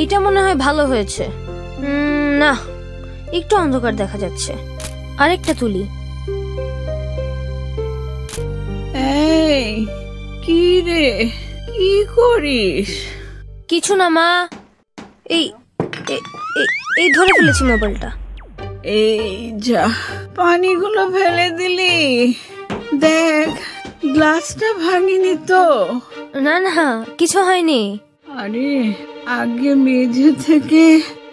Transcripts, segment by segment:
এইটা মনে হয় ভালো হয়েছে। না, একটু অন্ধকার দেখা যাচ্ছে। আরেকটা তুলি। এই কি রে, কি করিস? কিছু না মা, এই এই ধরে ফেলেছি মোবাইলটা। এই যা, পানিগুলো ফেলে দিলি। দেখ, গ্লাসটা ভাঙিনি তো? না না, কিছু হয়নি। আরে আগে মেঝে থেকে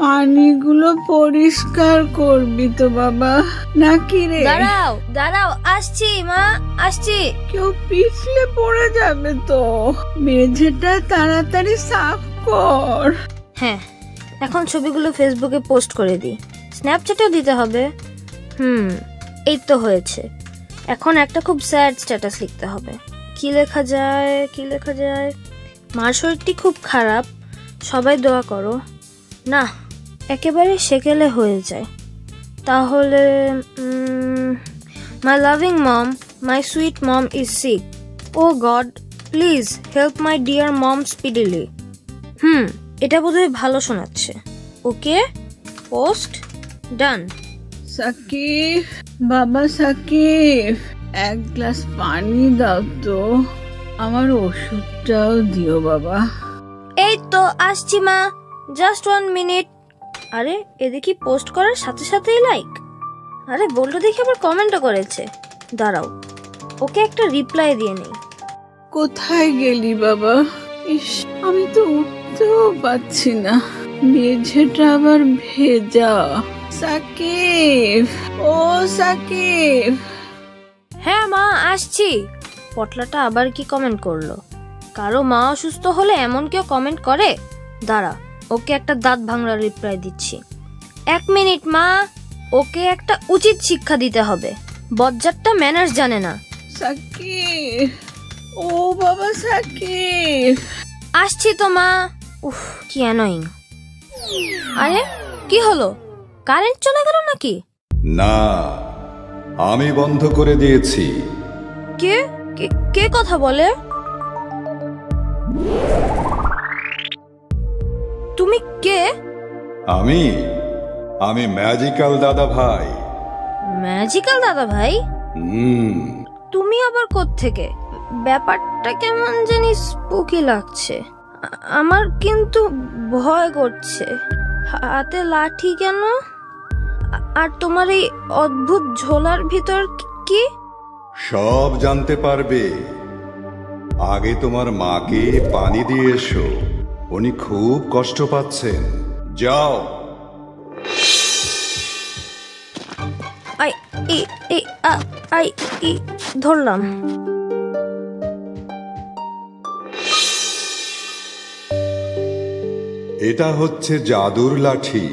পানিগুলো পরিষ্কার করবি তো বাবা, নাকি রে? দাঁড়াও দাঁড়াও, আসছি মা, আসছি। কেউ পিছলে পড়ে যাবে তো, মেঝেটা তাড়াতাড়ি সাফ কর। হ্যাঁ, এখন ছবিগুলো ফেসবুকে পোস্ট করে দিই, স্ন্যাপচ্যাটেও দিতে হবে। এই তো হয়েছে। এখন একটা খুব স্যাড স্ট্যাটাস লিখতে হবে। কি লেখা যায়? মার শরীরটি খুব খারাপ, সবাই দোয়া করো। না, একেবারে সেকেলে হয়ে যায়। তাহলে my loving mom, my sweet mom is sick. Oh God, please help my dear mom speedily. এটা বোধহয় ভালো শোনাচ্ছে। ওকে, পোস্ট ডান। সাকিব, বাবা সাকিব, এক গ্লাস পানি দাও তো, আমার ওষুধটাও দিও বাবা। এই তো আসছি মা, জাস্ট 1 মিনিট। আরে এদিকে পোস্ট করার সাথে সাথেই লাইক। আরে বলতো দেখি আবার কমেন্টও করেছে। দাঁড়াও, ওকে একটা রিপ্লাই দিয়ে নেই। কোথায় গেলি বাবা? ইস, আমি তো উঠতেও পাচ্ছি না, মেঝেটা আবার ভেজা। সাকিব, ও সাকিব। হ্যাঁ মা, আসছি। পটলাটা আবার কি কমেন্ট করলো? কারো মা অসুস্থ হলে এমন কেউ কমেন্ট করে? দাঁড়া, ওকে একটা দাঁত ভাঙড়া রিপ্লাই দিচ্ছি। 1 মিনিট মা, ওকে একটা উচিত শিক্ষা দিতে হবে। বজ্জাতটা ম্যানার্স জানে না। সাকিব, ও বাবা সাকিব। আসছি তো মা। উফ, কি অ্যানোয়িং। আরে কি হলো, কারেন্ট চলে গেল নাকি? না, আমি বন্ধ করে দিয়েছি। কে কে কথা বলে? তুমি কে? আমি ম্যাজিক্যাল দাদা ভাই। ম্যাজিক্যাল দাদা ভাই? তুমি আবার কোত্থেকে? ব্যাপারটা কেমন জানি স্পুকি লাগছে। আমার কিন্তু ভয় করছে। হাতে লাঠি কেন? আর তোমার এই অদ্ভুত ঝোলার ভিতর কি? সব জানতে পারবে। আগে তোমার মাকে পানি দিয়ে এসো, উনি খুব কষ্ট পাচ্ছেন। যাও। ধরলাম। এটা হচ্ছে জাদুর লাঠি,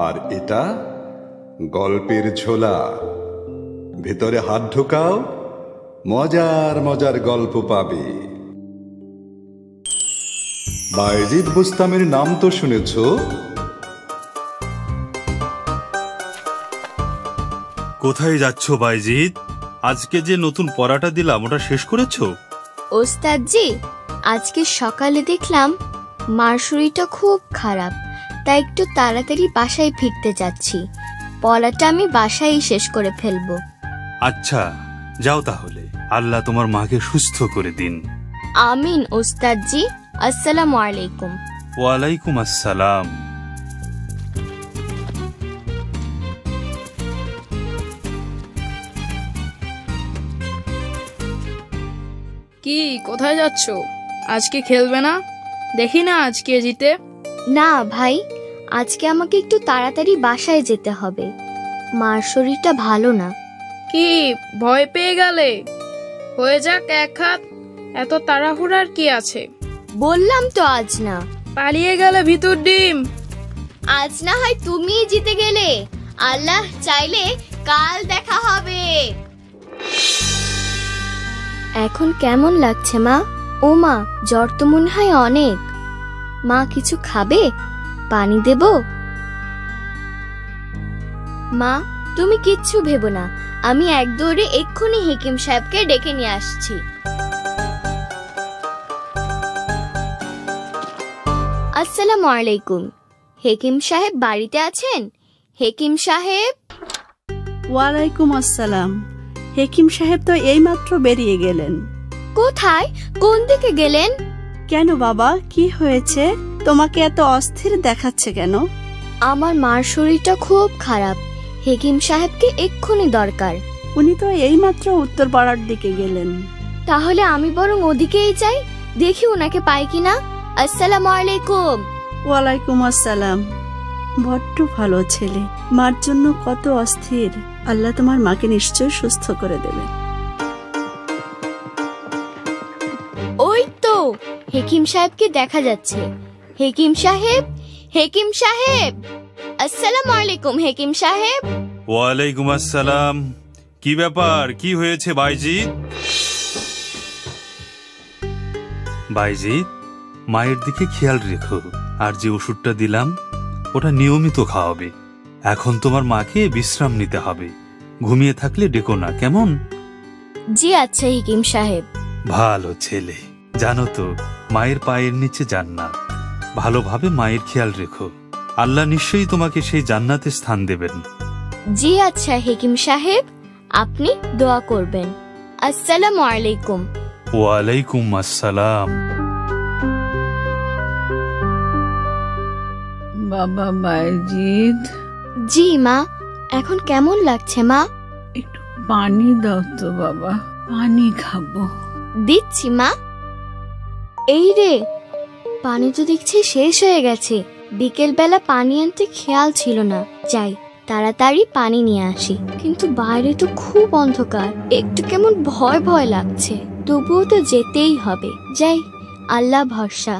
আর এটা গল্পের ঝোলা। ভেতরে হাত ঢোকাও, মজার মজার গল্প পাবে। বায়েজিদ বুস্তামের নাম তো শুনেছ? কোথায় যাচ্ছ বায়েজিদ? আজকে যে নতুন পড়াটা দিলাম ওটা শেষ করেছো? ওস্তাদজি, আজকে সকালে দেখলাম মার শরীরটা খুব খারাপ, তাই একটু তাড়াতাড়ি বাসায় ফিরতে যাচ্ছি। পড়াটা আমি বাসায়ই শেষ করে ফেলবো। আচ্ছা, যাও তাহলে। আল্লাহ তোমার মাকে সুস্থ করে দিন। আমিন ওস্তাদজি। আসসালামু আলাইকুম। ওয়ালাইকুম আসসালাম। কি, কোথায় যাচ্ছ? আজকে খেলবে না? দেখি না আজকে জিতে। না ভাই, আজকে আমাকে একটু তাড়াতাড়ি বাসায় যেতে হবে। মার শরীরটা ভালো না। কি ভয় পেয়ে গেলে? হয়ে যাক এক হাত, এত তাড়াহুড়ার কি আছে? বললাম তো আজ না। পালিয়ে গেলে ভিতর ডিম। আজ না হয় তুমিই জিতে গেলে, আল্লাহ চাইলে কাল দেখা হবে। এখন কেমন লাগছে মা? ও মা, জ্বর তো মনে হয় অনেক। মা কিছু খাবে? পানি দেব? মা তুমি কিচ্ছু ভেবো না, আমি এক দৌড়ে এক্ষুনি হেকিম সাহেবকে ডেকে নিয়ে আসছি। আসসালামু আলাইকুম। হেকিম সাহেব বাড়িতে আছেন? হেকিম সাহেব। ওয়ালাইকুম আসসালাম। হেকিম সাহেব তো এইমাত্র বেরিয়ে গেলেন। কোথায়? কোন দিকে গেলেন? কেন বাবা, কি হয়েছে? তোমাকে এত অস্থির দেখাচ্ছে কেন? আমার মার শরীরটা খুব খারাপ, হেকিম সাহেবকে এক্ষুনি দরকার। উনি তো এইমাত্র উত্তরপাড়ার দিকে গেলেন। তাহলে আমি বরং ওদিকেই যাই, দেখি ওনাকে পাই কিনা। আসসালামু আলাইকুম। ওয়ালাইকুম আসসালাম। বড্ড ভালো ছেলে, মার জন্য কত অস্থির। আল্লাহ তোমার মাকে নিশ্চয় সুস্থ করে দেবে। ওই তো হেকিম সাহেবকে দেখা যাচ্ছে। হেকিম সাহেব, হেকিম সাহেব। আসসালামু আলাইকুম হেকিম সাহেব। ওয়ালাইকুম আসসালাম। কি ব্যাপার, কি হয়েছে বাইজিৎ? বাইজিৎ, মায়ের দিকে খেয়াল রেখো, আর যে ওষুধটা দিলাম ওটা নিয়মিত খাওয়াবে। এখন তোমার মাকে বিশ্রাম নিতে হবে, ঘুমিয়ে থাকলে ডেকো না, কেমন? জি আচ্ছা হেকিম সাহেব। ভালো ছেলে। জানো তো, মায়ের পায়ের নিচে জান্নাত। ভালোভাবে মায়ের খেয়াল রেখো, আল্লাহ নিশ্চয়ই তোমাকে সেই জান্নাতে স্থান দেবেন। জি আচ্ছা হেকিম সাহেব, আপনি দোয়া করবেন। আসসালামু আলাইকুম। ওয়ালাইকুম আসসালাম। বাবা বাইজিদ, জি মা, এখন কেমন লাগছে মা? একটু পানি দাও তো বাবা, পানি খাবো। দিচ্ছি মা। এই রে, পানি তো দেখছি শেষ হয়ে গেছে। বিকেল বেলা পানি আনতে খেয়াল ছিল না। যাই তাড়াতাড়ি পানি নিয়ে আসি। কিন্তু বাইরে তো খুব অন্ধকার, একটু কেমন ভয় ভয় লাগছে। তবুও তো যেতেই হবে। যাই, আল্লাহ ভরসা।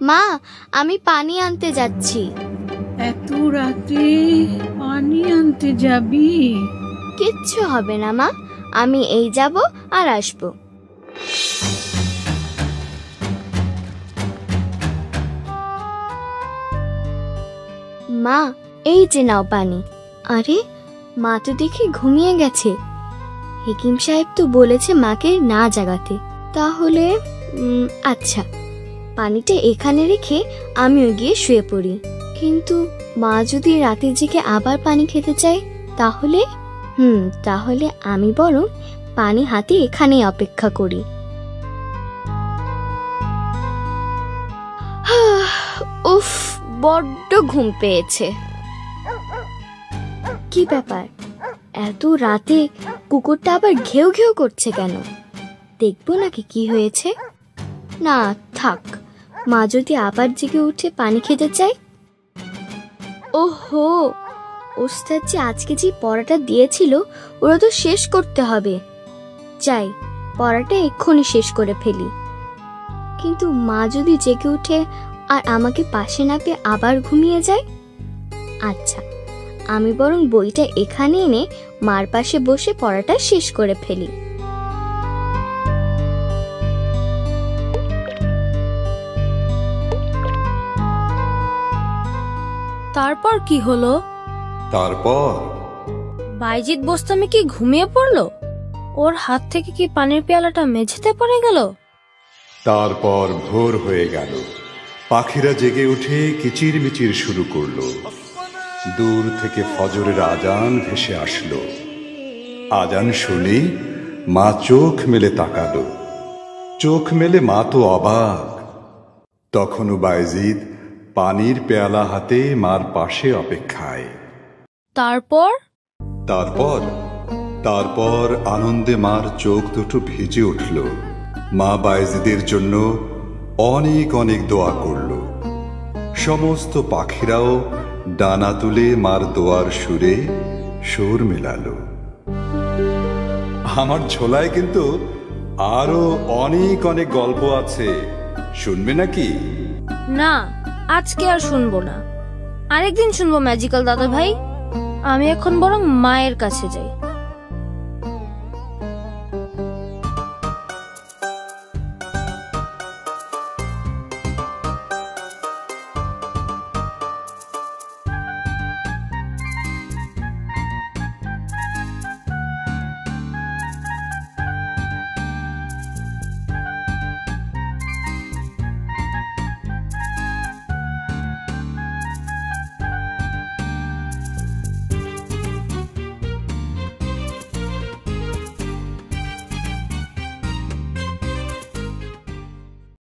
মা, আমি পানি আনতে যাচ্ছি। এত রাতে পানি আনতে যাবি? কিচ্ছু হবে না মা, আমি এই যাব আর আসবো। মা, এই যে নাও পানি। আরে, মা তো দেখি ঘুমিয়ে গেছে। হেকিম সাহেব তো বলেছে মাকে না জাগাতে। তাহলে আচ্ছা, পানিটা এখানে রেখে আমিও গিয়ে শুয়ে পড়ি। কিন্তু মা যদি রাতের দিকে আবার পানি খেতে চায়, তাহলে তাহলে আমি বরং পানি হাতে এখানেই অপেক্ষা করি। উফ, বড্ড ঘুম পেয়েছে। কি ব্যাপার, এত রাতে কুকুরটা আবার ঘেউ ঘেউ করছে কেন? দেখবো নাকি কি হয়েছে। না থাক, মা যদি আবার জেগে উঠে পানি খেতে চায়। ওহো, ওস্তাদ যে আজকে যে পড়াটা দিয়েছিল ওরা তো শেষ করতে হবে। যাই, পড়াটা এক্ষুনি শেষ করে ফেলি। কিন্তু মা যদি জেগে উঠে আর আমাকে পাশে না পেয়ে আবার ঘুমিয়ে যায়। আচ্ছা, আমি বরং বইটা এখানে এনে মার পাশে বসে পড়াটা শেষ করে ফেলি। তারপর কি হলো? তারপর বাইজিৎ বোস্তামি কি ঘুমিয়ে পড়লো? ওর হাত থেকে কি পানির পেয়ালাটা মেঝেতে পড়ে গেল? তারপর ভোর হয়ে গেল। পাখিরা জেগে উঠে কিচিরমিচির শুরু করলো। দূর থেকে ফজরের আজান ভেসে আসলো। আজান শুনে মা চোখ মেলে তাকালো। চোখ মেলে মা তো অবাক। তখনও বাইজিদ পানির পেয়ালা হাতে মার পাশে অপেক্ষায়। তারপর তারপর তারপর আনন্দে মার চোখ দুটো ভিজে উঠল। মা বাইজিদের জন্য অনেক অনেক দোয়া করল। সমস্ত পাখিরাও ডানা তুলে মার দোয়ার সুরে সুর মেলালো। আমার ঝোলায় কিন্তু আরো অনেক অনেক গল্প আছে, শুনবে নাকি? না, আজকে আর শুনবো না, আরেকদিন শুনবো ম্যাজিক্যাল দাদা ভাই। আমি এখন বরং মায়ের কাছে যাই।